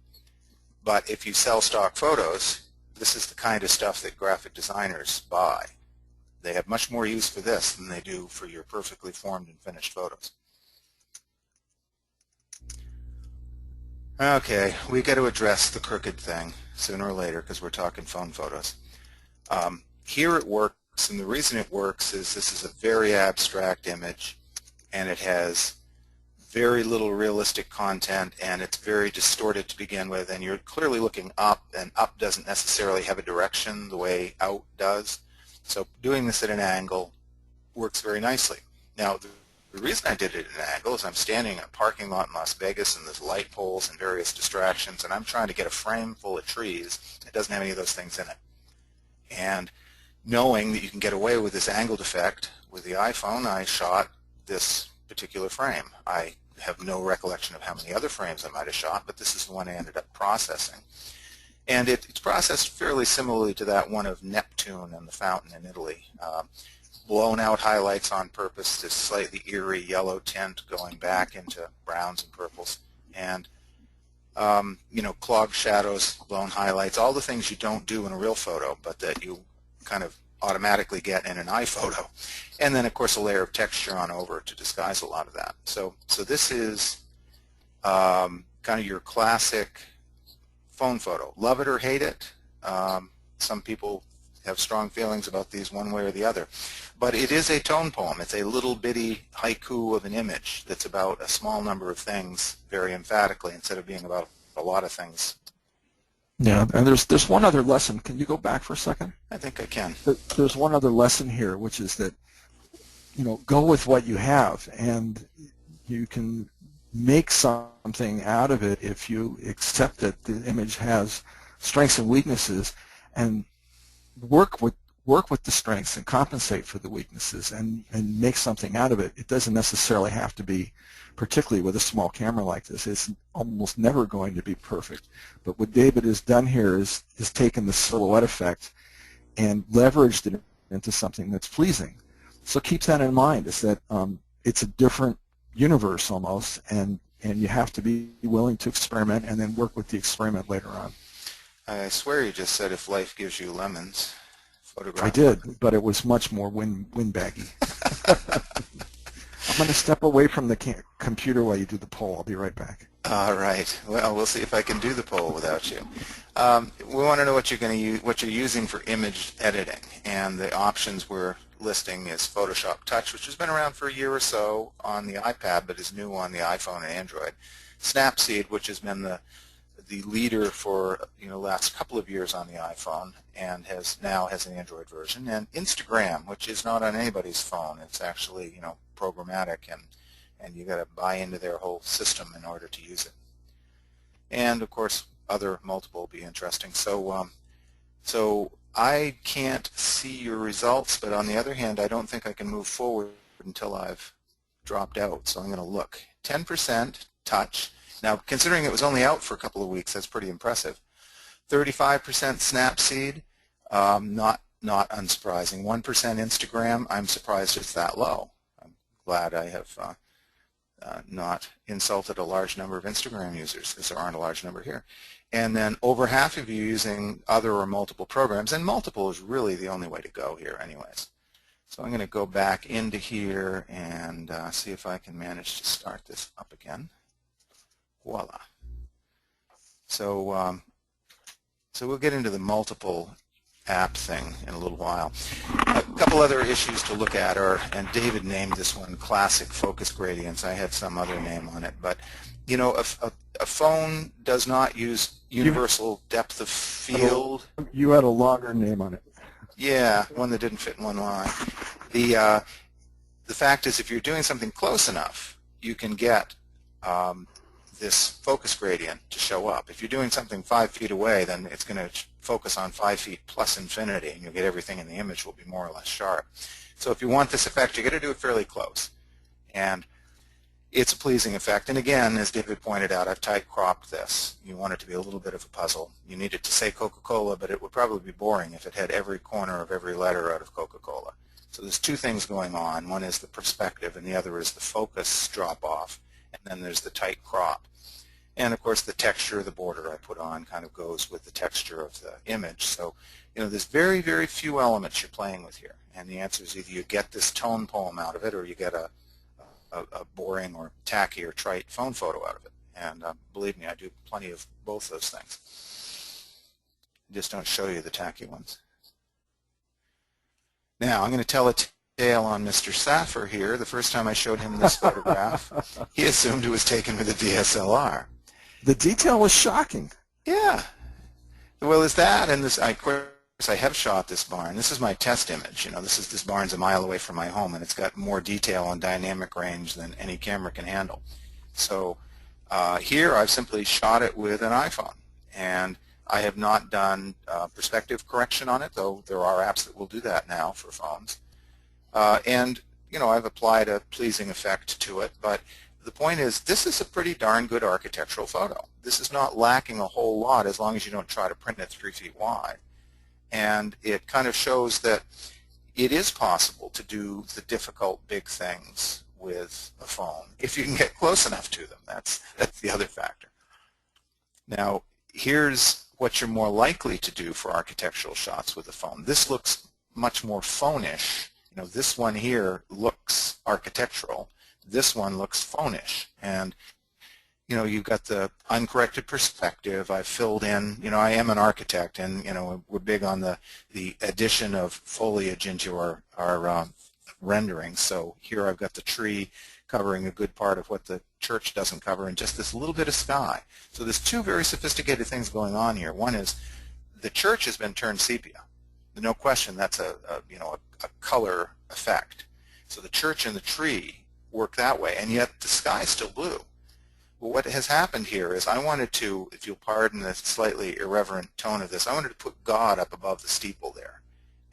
But if you sell stock photos, this is the kind of stuff that graphic designers buy. They have much more use for this than they do for your perfectly formed and finished photos. Okay, we got to address the crooked thing sooner or later because we're talking phone photos. Here it works, and the reason it works is this is a very abstract image, and it has very little realistic content, and it's very distorted to begin with, and you're clearly looking up, and up doesn't necessarily have a direction the way out does. So doing this at an angle works very nicely. Now, the reason I did it at an angle is I'm standing in a parking lot in Las Vegas, and there's light poles and various distractions, and I'm trying to get a frame full of trees that doesn't have any of those things in it. And knowing that you can get away with this angled effect with the iPhone, I shot this particular frame. I have no recollection of how many other frames I might have shot, but this is the one I ended up processing. And it's processed fairly similarly to that one of Neptune and the fountain in Italy. Blown out highlights on purpose, this slightly eerie yellow tint going back into browns and purples, and you know, clogged shadows, blown highlights, all the things you don't do in a real photo, but that you kind of automatically get in an iPhoto. And then, of course, a layer of texture on over to disguise a lot of that. So this is kind of your classic phone photo. Love it or hate it. Some people have strong feelings about these one way or the other. But it is a tone poem. It's a little bitty haiku of an image that's about a small number of things very emphatically instead of being about a lot of things. Yeah, and there's one other lesson. Can you go back for a second? I think I can. There's one other lesson here, which is that, you know, go with what you have, and you can make something out of it if you accept that the image has strengths and weaknesses, and work with the strengths and compensate for the weaknesses and make something out of it. It doesn't necessarily have to be, particularly with a small camera like this, it's almost never going to be perfect. But what David has done here is taken the silhouette effect and leveraged it into something that's pleasing. So keep that in mind, is that it's a different universe almost, and you have to be willing to experiment and then work with the experiment later on. I swear you just said if life gives you lemons. I did, but it was much more windbaggy. going to step away from the computer while you do the poll. I'll be right back. All right. Well, we'll see if I can do the poll without you. We want to know what you're going to use, what you're using for image editing, and the options we're listing is Photoshop Touch, which has been around for a year or so on the iPad, but is new on the iPhone and Android. Snapseed, which has been the leader for last couple of years on the iPhone and now has an Android version, and Instagram, which is not on anybody's phone. It's actually programmatic, and you got to buy into their whole system in order to use it. And of course, other multiple will be interesting. So I can't see your results, but on the other hand, I don't think I can move forward until I've dropped out. So I'm going to look. 10% touch. Now, considering it was only out for a couple of weeks, that's pretty impressive. 35% Snapseed, not unsurprising. 1% Instagram, I'm surprised it's that low. I'm glad I have not insulted a large number of Instagram users, because there aren't a large number here. And then over half of you using other or multiple programs, and multiple is really the only way to go here anyways. So I'm going to go back into here and see if I can manage to start this up again. Voila. So we'll get into the multiple app thing in a little while. A couple other issues to look at are, and David named this one classic focus gradients. I had some other name on it, but a phone does not use universal depth of field. You had a longer name on it. Yeah, one that didn't fit in one line. The fact is, if you're doing something close enough, you can get this focus gradient to show up. If you're doing something 5 feet away, then it's going to focus on 5 feet plus infinity, and you'll get everything in the image will be more or less sharp. So if you want this effect, you're going to do it fairly close. And it's a pleasing effect. And again, as David pointed out, I've tight cropped this. You want it to be a little bit of a puzzle. You need it to say Coca-Cola, but it would probably be boring if it had every corner of every letter out of Coca-Cola. So there's two things going on. One is the perspective, and the other is the focus drop-off. And then there's the tight crop. And of course, the texture of the border I put on kind of goes with the texture of the image. So, there's very, very few elements you're playing with here. And the answer is either you get this tone poem out of it, or you get a boring or tacky or trite phone photo out of it. And believe me, I do plenty of both those things. I just don't show you the tacky ones. Now, I'm going to tell a tale on Mr. Saffir here. The first time I showed him this photograph, he assumed it was taken with a DSLR. The detail was shocking. Yeah. Well, is that, and this, of course, I have shot this barn. This is my test image. This barn's a mile away from my home, and it's got more detail and dynamic range than any camera can handle. So here I've simply shot it with an iPhone, and I have not done perspective correction on it, though there are apps that will do that now for phones. And I've applied a pleasing effect to it, but the point is, this is a pretty darn good architectural photo. This is not lacking a whole lot as long as you don't try to print it 3 feet wide. And it kind of shows that it is possible to do the difficult big things with a phone if you can get close enough to them. That's the other factor. Now, here's what you're more likely to do for architectural shots with a phone. This looks much more phone-ish. This one here looks architectural. This one looks phone-ish. And you've got the uncorrected perspective. I've filled in, I am an architect, and we're big on the addition of foliage into our rendering. So here I've got the tree covering a good part of what the church doesn't cover, and just this little bit of sky. So there's two very sophisticated things going on here. One is the church has been turned sepia. No question, that's a color effect. So the church and the tree work that way, and yet the sky's still blue. Well, what has happened here is I wanted to, if you'll pardon the slightly irreverent tone of this, I wanted to put God up above the steeple there.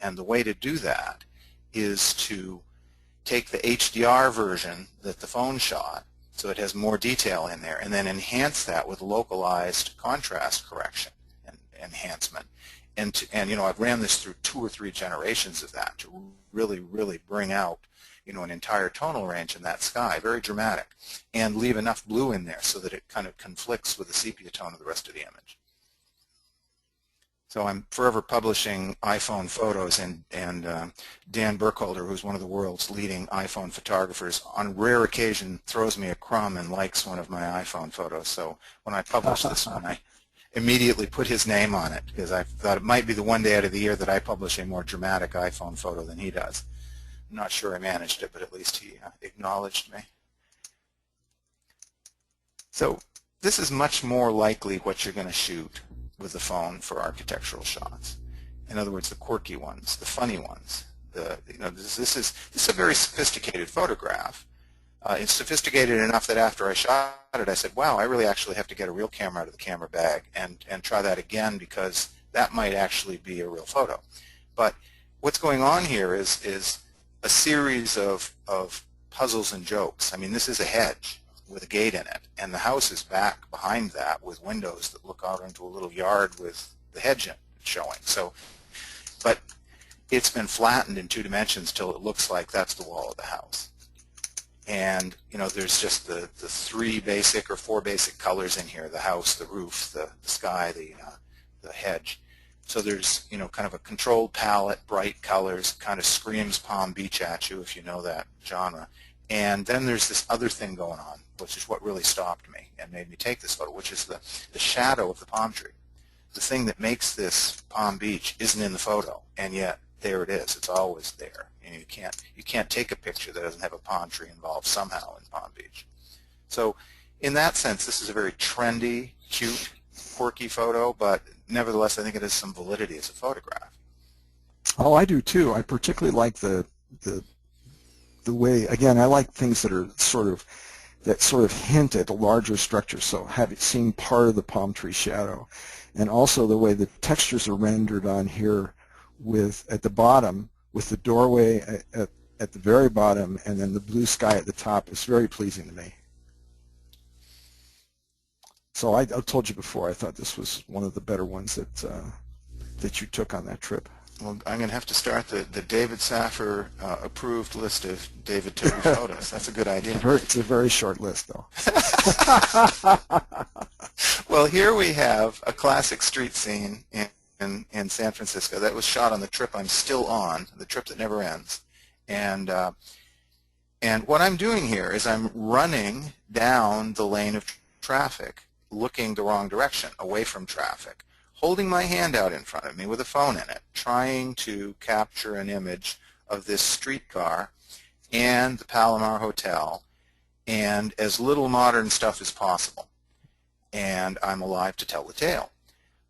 And the way to do that is to take the HDR version that the phone shot, so it has more detail in there, and then enhance that with localized contrast correction and enhancement. And I've ran this through 2 or 3 generations of that to really, really bring out an entire tonal range in that sky, very dramatic, and leave enough blue in there so that it kind of conflicts with the sepia tone of the rest of the image. So I'm forever publishing iPhone photos, and Dan Burkholder, who's one of the world's leading iPhone photographers, on rare occasion throws me a crumb and likes one of my iPhone photos. So when I publish this one, I immediately put his name on it because I thought it might be the one day out of the year that I publish a more dramatic iPhone photo than he does. I'm not sure I managed it, but at least he acknowledged me. So this is much more likely what you're going to shoot with the phone for architectural shots. In other words, the quirky ones, the funny ones. This is a very sophisticated photograph. It's sophisticated enough that after I shot it, I said, wow, I really actually have to get a real camera out of the camera bag and try that again, because that might actually be a real photo. But what's going on here is a series of puzzles and jokes. I mean, this is a hedge with a gate in it, and the house is back behind that with windows that look out into a little yard with the hedge showing. So, but it's been flattened in 2 dimensions till it looks like that's the wall of the house. And there's just the 3 basic or 4 basic colors in here: the house, the roof, the sky, the hedge. So there's kind of a controlled palette, bright colors, kind of screams Palm Beach at you if you know that genre. And then there's this other thing going on, which is what really stopped me and made me take this photo, which is the shadow of the palm tree. The thing that makes this Palm Beach isn't in the photo, and yet there it is. It's always there. And you can't take a picture that doesn't have a palm tree involved somehow in Palm Beach. So in that sense, this is a very trendy, cute, quirky photo, but nevertheless, I think it has some validity as a photograph. Oh, I do too. I particularly like the way, again, I like things that are sort of hint at a larger structure. So seeing part of the palm tree shadow, and also the way the textures are rendered on here at the bottom, with the doorway at the very bottom and then the blue sky at the top, is very pleasing to me. So I told you before, I thought this was one of the better ones that you took on that trip. Well, I'm going to have to start the David Saffir approved list of David Tobie photos. That's a good idea. It's a very short list, though. Well, here we have a classic street scene in San Francisco that was shot on the trip I'm still on, the trip that never ends. And what I'm doing here is I'm running down the lane of traffic, looking the wrong direction, away from traffic, holding my hand out in front of me with a phone in it, trying to capture an image of this streetcar and the Palomar Hotel and as little modern stuff as possible. And I'm alive to tell the tale.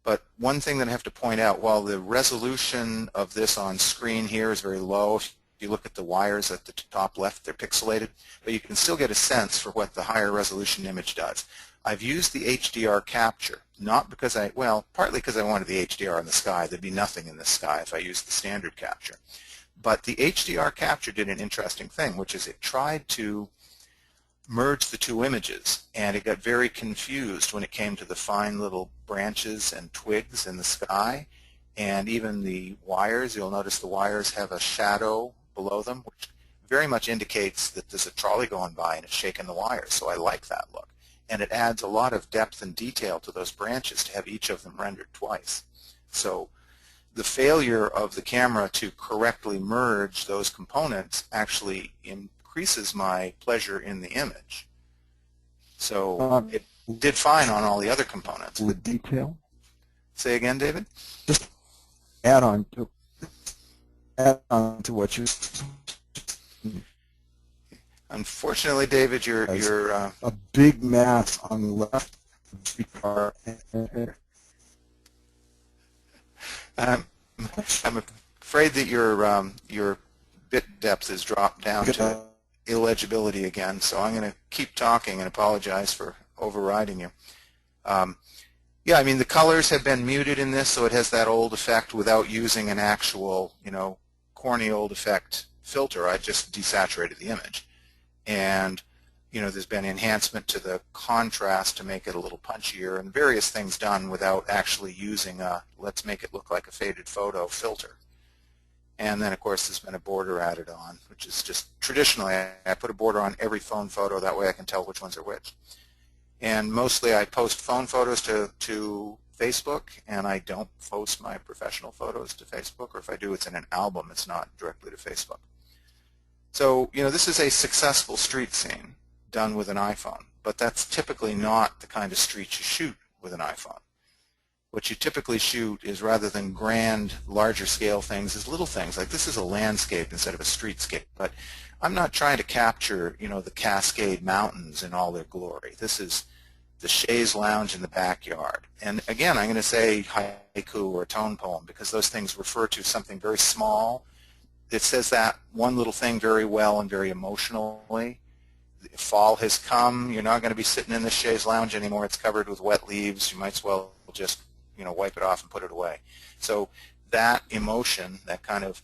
But one thing that I have to point out, while the resolution of this on screen here is very low, if you look at the wires at the top left, they're pixelated, but you can still get a sense for what the higher resolution image does. I've used the HDR capture, not because partly because I wanted the HDR in the sky. There'd be nothing in the sky if I used the standard capture. But the HDR capture did an interesting thing, which is it tried to merge the 2 images, and it got very confused when it came to the fine little branches and twigs in the sky, and even the wires. You'll notice the wires have a shadow below them, which very much indicates that there's a trolley going by and it's shaking the wires, so I like that look. And it adds a lot of depth and detail to those branches to have each of them rendered twice. So the failure of the camera to correctly merge those components actually increases my pleasure in the image. So it did fine on all the other components. The detail? Say again, David? Just add on to what you're saying. Unfortunately, David, you're a big mass on the left of the car. I'm afraid that your bit depth has dropped down to illegibility again, so I'm going to keep talking and apologize for overriding you. Yeah, I mean, the colors have been muted in this, so it has that old effect without using an actual, corny old effect filter. I just desaturated the image. And, there's been enhancement to the contrast to make it a little punchier and various things done without actually using a let's make it look like a faded photo filter. And then, of course, there's been a border added on, which is just traditionally I put a border on every phone photo. That way I can tell which ones are which. And mostly I post phone photos to Facebook, and I don't post my professional photos to Facebook, or if I do, it's in an album. It's not directly to Facebook. So, this is a successful street scene done with an iPhone, but that's typically not the kind of street you shoot with an iPhone. What you typically shoot is, rather than grand, larger scale things, is little things. Like, this is a landscape instead of a streetscape, but I'm not trying to capture, the Cascade Mountains in all their glory. This is the chaise lounge in the backyard. And again, I'm going to say haiku or tone poem because those things refer to something very small. It says that one little thing very well and very emotionally. Fall has come. You're not going to be sitting in the chaise lounge anymore. It's covered with wet leaves. You might as well just wipe it off and put it away. So that emotion, that kind of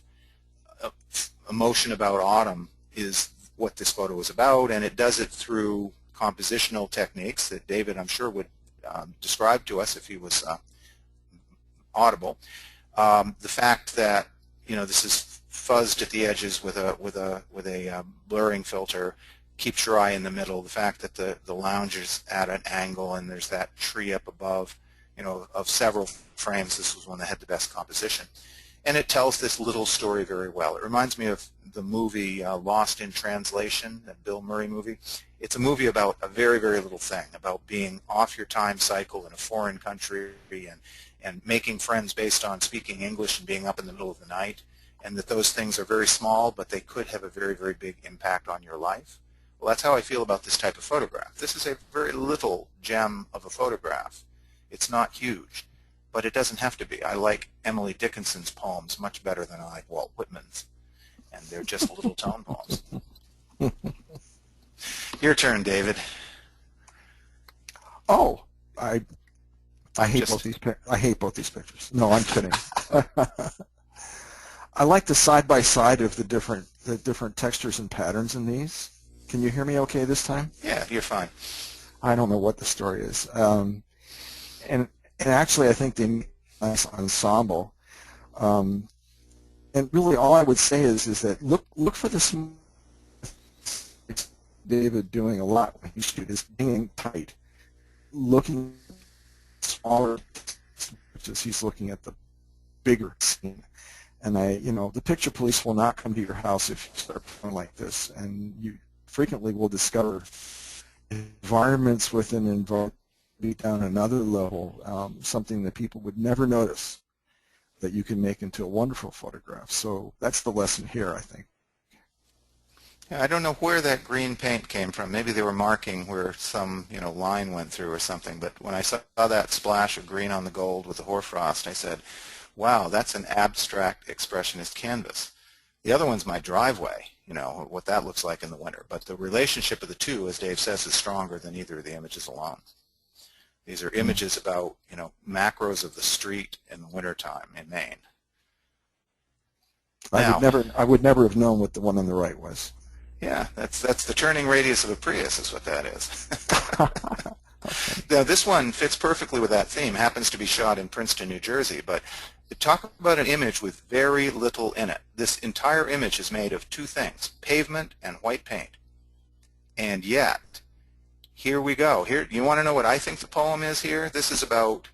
emotion about autumn, is what this photo is about, and it does it through compositional techniques that David, I'm sure, would describe to us if he was audible. The fact that this is fuzzed at the edges with a blurring filter keeps your eye in the middle. The fact that the lounge is at an angle and there's that tree up above, of several frames. This was one that had the best composition. And it tells this little story very well. It reminds me of the movie Lost in Translation, that Bill Murray movie. It's a movie about a very, very little thing, about being off your time cycle in a foreign country and making friends based on speaking English and being up in the middle of the night, and that those things are very small, but they could have a very, very big impact on your life. Well, that's how I feel about this type of photograph. This is a very little gem of a photograph. It's not huge, but it doesn't have to be. I like Emily Dickinson's poems much better than I like Walt Whitman's, and they're just little tone poems. Your turn, David. Oh, I hate both these. I hate both these pictures. No, I'm kidding. I like the side by side of the different textures and patterns in these. Can you hear me okay this time? Yeah, you're fine. I don't know what the story is. And actually, I think the nice ensemble. And really, all I would say is that look for this. David doing a lot when he shoots is being tight, looking smaller, just he's looking at the bigger scene. And the picture police will not come to your house if you start playing like this, and you frequently will discover environments within environment be down another level, something that people would never notice that you can make into a wonderful photograph. So that's the lesson here, I think. Yeah, I don't know where that green paint came from. Maybe they were marking where some line went through or something. But when I saw that splash of green on the gold with the hoarfrost, I said, wow, that's an abstract expressionist canvas. The other one's my driveway, what that looks like in the winter. But the relationship of the two, as Dave says, is stronger than either of the images alone. These are images about, macros of the street in the wintertime in Maine. I would never have known what the one on the right was. Yeah, that's the turning radius of a Prius is what that is. Now, this one fits perfectly with that theme. Happens to be shot in Princeton, New Jersey, but talk about an image with very little in it. This entire image is made of two things, pavement and white paint. And yet, here we go. Here, you want to know what I think the poem is here? This is about,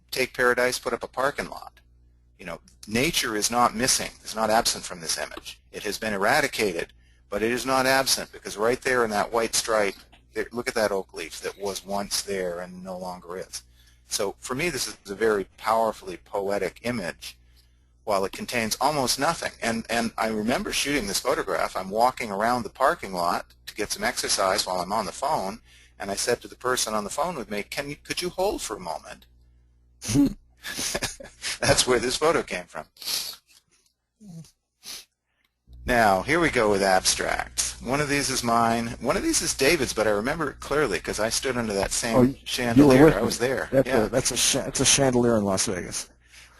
take paradise, put up a parking lot. Nature is not missing, is not absent from this image. It has been eradicated, but it is not absent because right there in that white stripe, look at that oak leaf that was once there and no longer is. So for me, this is a very powerfully poetic image while it contains almost nothing. And I remember shooting this photograph. I'm walking around the parking lot to get some exercise while I'm on the phone, and I said to the person on the phone with me, could you hold for a moment? That's where this photo came from. Now, here we go with abstracts. One of these is mine. One of these is David's, but I remember it clearly because I stood under that same chandelier. I was there. That's a chandelier in Las Vegas.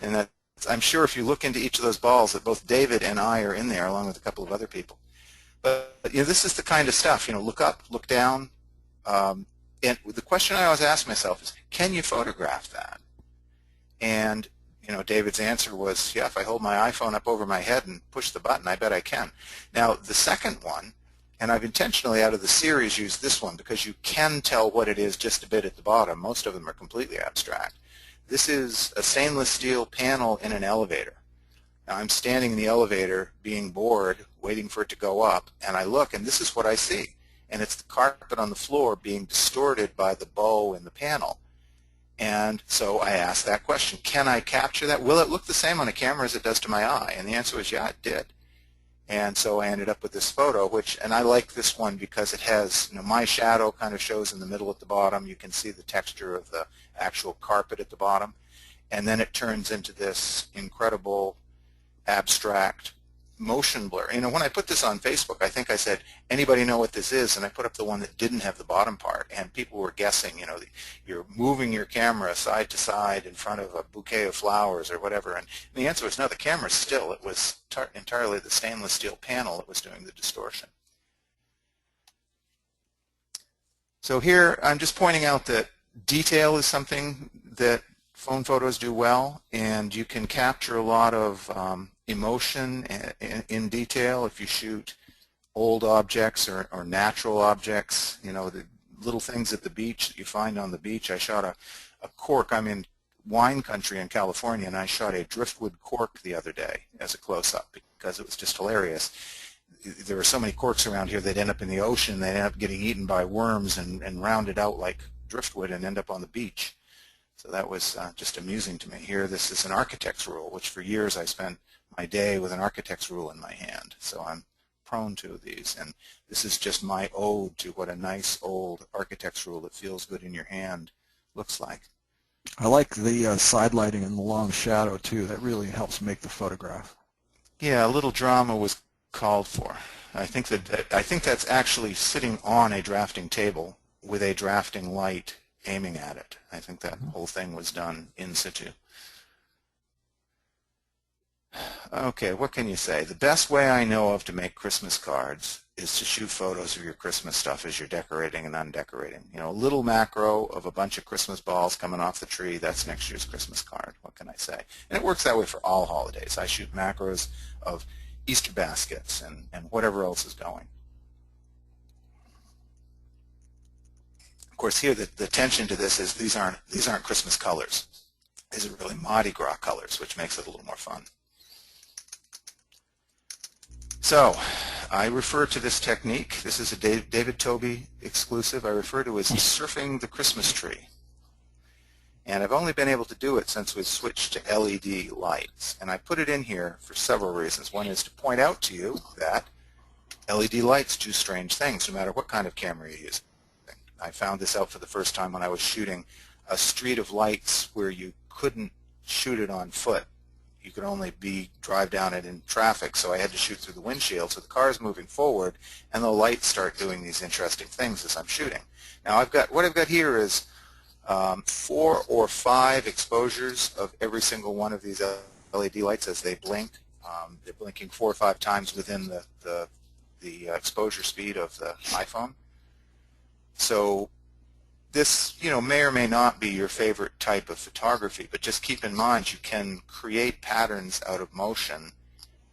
And I'm sure if you look into each of those balls that both David and I are in there along with a couple of other people. But this is the kind of stuff, look up, look down. And the question I always ask myself is, can you photograph that? And David's answer was, yeah, if I hold my iPhone up over my head and push the button, I bet I can. Now, the second one And I've intentionally, out of the series, used this one because you can tell what it is just a bit at the bottom. Most of them are completely abstract. This is a stainless steel panel in an elevator. Now I'm standing in the elevator being bored, waiting for it to go up, and I look and this is what I see. And it's the carpet on the floor being distorted by the bow in the panel. And so I asked that question, can I capture that? Will it look the same on a camera as it does to my eye? And the answer was, yeah, it did. And so I ended up with this photo, and I like this one because it has, my shadow kind of shows in the middle at the bottom. You can see the texture of the actual carpet at the bottom. And then it turns into this incredible abstract motion blur. When I put this on Facebook, I think I said, anybody know what this is? And I put up the one that didn't have the bottom part, and people were guessing, you're moving your camera side to side in front of a bouquet of flowers or whatever. And the answer was no, the camera's still. It was entirely the stainless steel panel that was doing the distortion. So here I'm just pointing out that detail is something that phone photos do well, and you can capture a lot of emotion in detail if you shoot old objects or natural objects, the little things at the beach that you find on the beach. I shot a cork. I'm in wine country in California, and I shot a driftwood cork the other day as a close-up because it was just hilarious. There are so many corks around here that end up in the ocean. They end up getting eaten by worms and rounded out like driftwood and end up on the beach. So that was just amusing to me. Here, this is an architect's rule, which for years I spent my day with an architect's rule in my hand. So I'm prone to these. And this is just my ode to what a nice old architect's rule that feels good in your hand looks like. I like the side lighting and the long shadow, too. That really helps make the photograph. Yeah, a little drama was called for. I think that's actually sitting on a drafting table with a drafting light aiming at it. I think that whole thing was done in situ. Okay, what can you say? The best way I know of to make Christmas cards is to shoot photos of your Christmas stuff as you're decorating and undecorating. A little macro of a bunch of Christmas balls coming off the tree, that's next year's Christmas card. What can I say? And it works that way for all holidays. I shoot macros of Easter baskets and whatever else is going. Of course, here the tension to this is these aren't Christmas colors. These are really Mardi Gras colors, which makes it a little more fun. So I refer to this technique. This is a David Tobie exclusive. I refer to as surfing the Christmas tree. And I've only been able to do it since we switched to LED lights. And I put it in here for several reasons. One is to point out to you that LED lights do strange things no matter what kind of camera you use. I found this out for the first time when I was shooting a street of lights where you couldn't shoot it on foot. You could only drive down it in traffic, so I had to shoot through the windshield. So the car is moving forward, and the lights start doing these interesting things as I'm shooting. Now what I've got here is 4 or 5 exposures of every single one of these LED lights as they blink. They're blinking 4 or 5 times within the exposure speed of the iPhone. So this, may or may not be your favorite type of photography, but just keep in mind you can create patterns out of motion,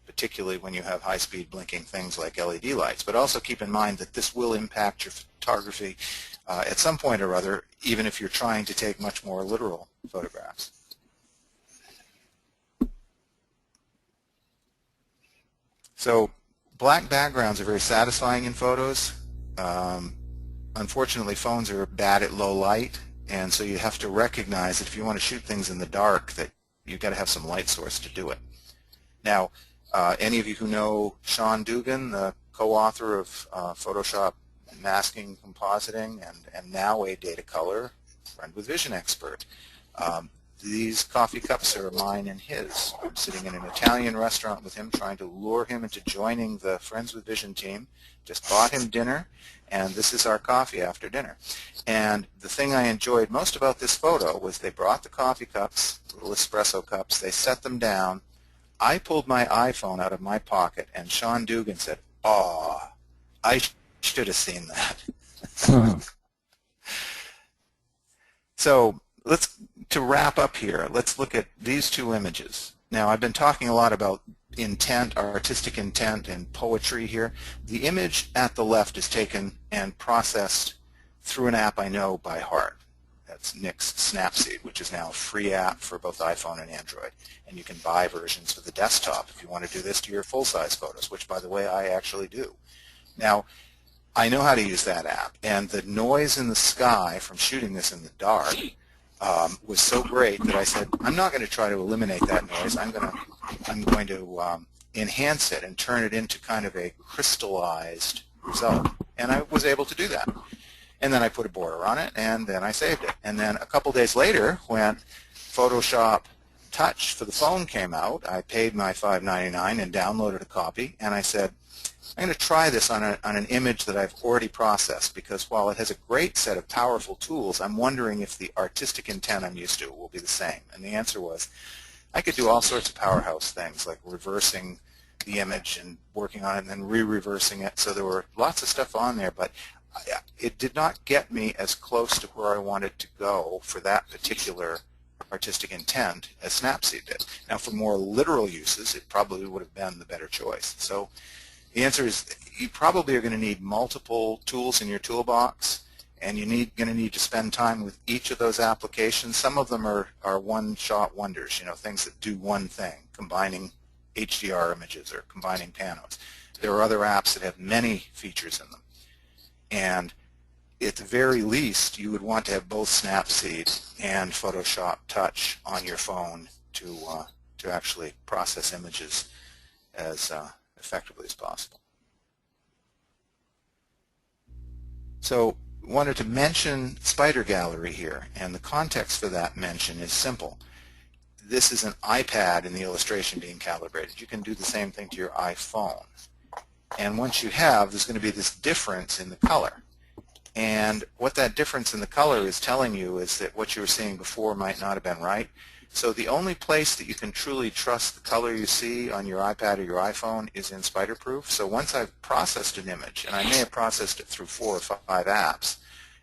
particularly when you have high-speed blinking things like LED lights. But also keep in mind that this will impact your photography at some point or other, even if you're trying to take much more literal photographs. So black backgrounds are very satisfying in photos. Unfortunately, phones are bad at low light, and so you have to recognize that if you want to shoot things in the dark, that you've got to have some light source to do it. Now, any of you who know Sean Dugan, the co-author of Photoshop masking, compositing, and now a Datacolor, friend with vision expert, these coffee cups are mine and his. I'm sitting in an Italian restaurant with him, trying to lure him into joining the Friends with Vision team. Just bought him dinner, and this is our coffee after dinner. And the thing I enjoyed most about this photo was they brought the coffee cups, little espresso cups, they set them down. I pulled my iPhone out of my pocket, and Sean Dugan said, "Oh, I should have seen that." So to wrap up here, let's look at these 2 images. Now, I've been talking a lot about intent, artistic intent, and poetry here. The image at the left is taken and processed through an app I know by heart. That's Nick's Snapseed, which is now a free app for both iPhone and Android. And you can buy versions for the desktop if you want to do this to your full-size photos, which, by the way, I actually do. Now, I know how to use that app, and the noise in the sky from shooting this in the dark was so great that I said, I'm not going to try to eliminate that noise. I'm going to enhance it and turn it into kind of a crystallized result. And I was able to do that. And then I put a border on it, and then I saved it. And then a couple days later, when Photoshop Touch for the phone came out, I paid my $5.99 and downloaded a copy, and I said, I'm going to try this on an image that I've already processed, because while it has a great set of powerful tools, I'm wondering if the artistic intent I'm used to will be the same. And the answer was, I could do all sorts of powerhouse things, like reversing the image and working on it and then re-reversing it. So there were lots of stuff on there, but it did not get me as close to where I wanted to go for that particular artistic intent as Snapseed did. Now, for more literal uses, it probably would have been the better choice. So the answer is you probably are going to need multiple tools in your toolbox, and you're going to need to spend time with each of those applications. Some of them are one-shot wonders, things that do one thing, combining HDR images or combining Panos. There are other apps that have many features in them. And at the very least, you would want to have both Snapseed and Photoshop Touch on your phone to actually process images as effectively as possible. So wanted to mention Spider Gallery here, and the context for that mention is simple. This is an iPad in the illustration being calibrated. You can do the same thing to your iPhone. And once you have, there's going to be this difference in the color. And what that difference in the color is telling you is that what you were seeing before might not have been right. So the only place that you can truly trust the color you see on your iPad or your iPhone is in SpiderProof. So once I've processed an image, and I may have processed it through 4 or 5 apps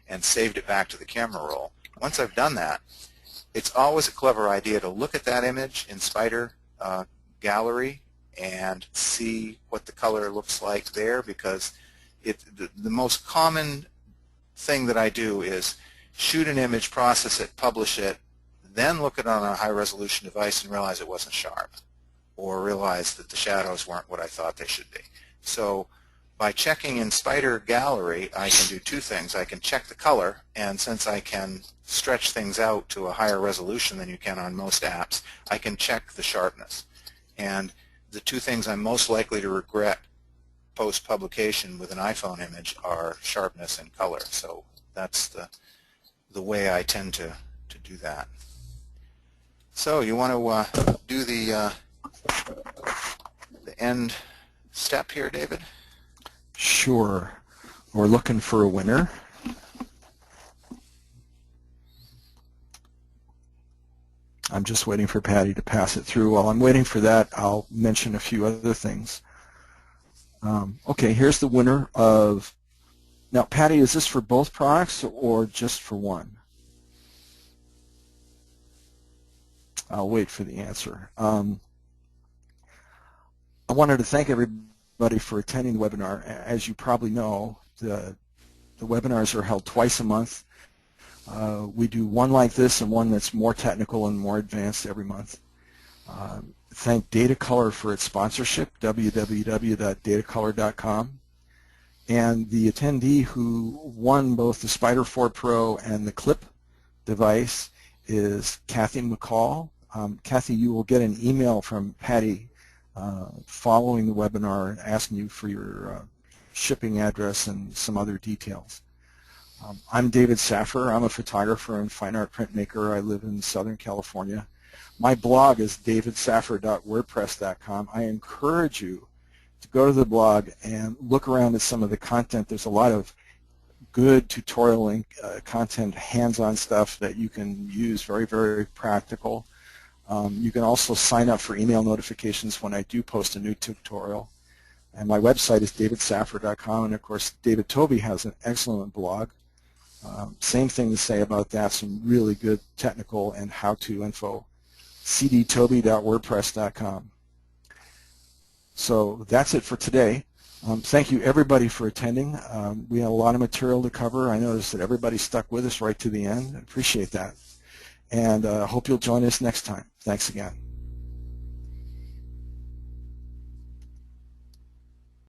and saved it back to the camera roll, once I've done that, it's always a clever idea to look at that image in Spider Gallery and see what the color looks like there, because the most common thing that I do is shoot an image, process it, publish it, then look at it on a high-resolution device and realize it wasn't sharp, or realize that the shadows weren't what I thought they should be. So by checking in Spider Gallery, I can do 2 things. I can check the color, and since I can stretch things out to a higher resolution than you can on most apps, I can check the sharpness. And the 2 things I'm most likely to regret post-publication with an iPhone image are sharpness and color. So that's the way I tend to do that. So you want to do the end step here, David? Sure. We're looking for a winner. I'm just waiting for Patty to pass it through. While I'm waiting for that, I'll mention a few other things. Okay, here's the winner of... Now, Patty, is this for both products or just for one? I'll wait for the answer. I wanted to thank everybody for attending the webinar. As you probably know, the webinars are held twice a month. We do one like this and one that's more technical and more advanced every month. Thank Datacolor for its sponsorship, www.datacolor.com. And the attendee who won both the Spider 4 Pro and the Clip device is Kathy McCall. Kathy, you will get an email from Patty following the webinar asking you for your shipping address and some other details. I'm David Saffir. I'm a photographer and fine art printmaker. I live in Southern California. My blog is davidsaffir.wordpress.com. I encourage you to go to the blog and look around at some of the content. There's a lot of good tutorial content, hands-on stuff that you can use, very, very practical. You can also sign up for email notifications when I do post a new tutorial. And my website is davidsaffir.com, and of course David Tobie has an excellent blog. Same thing to say about that, some really good technical and how-to info. cdtobie.wordpress.com. So that's it for today. Thank you everybody for attending. We had a lot of material to cover. I noticed that everybody stuck with us right to the end. I appreciate that. And hope you'll join us next time. Thanks again.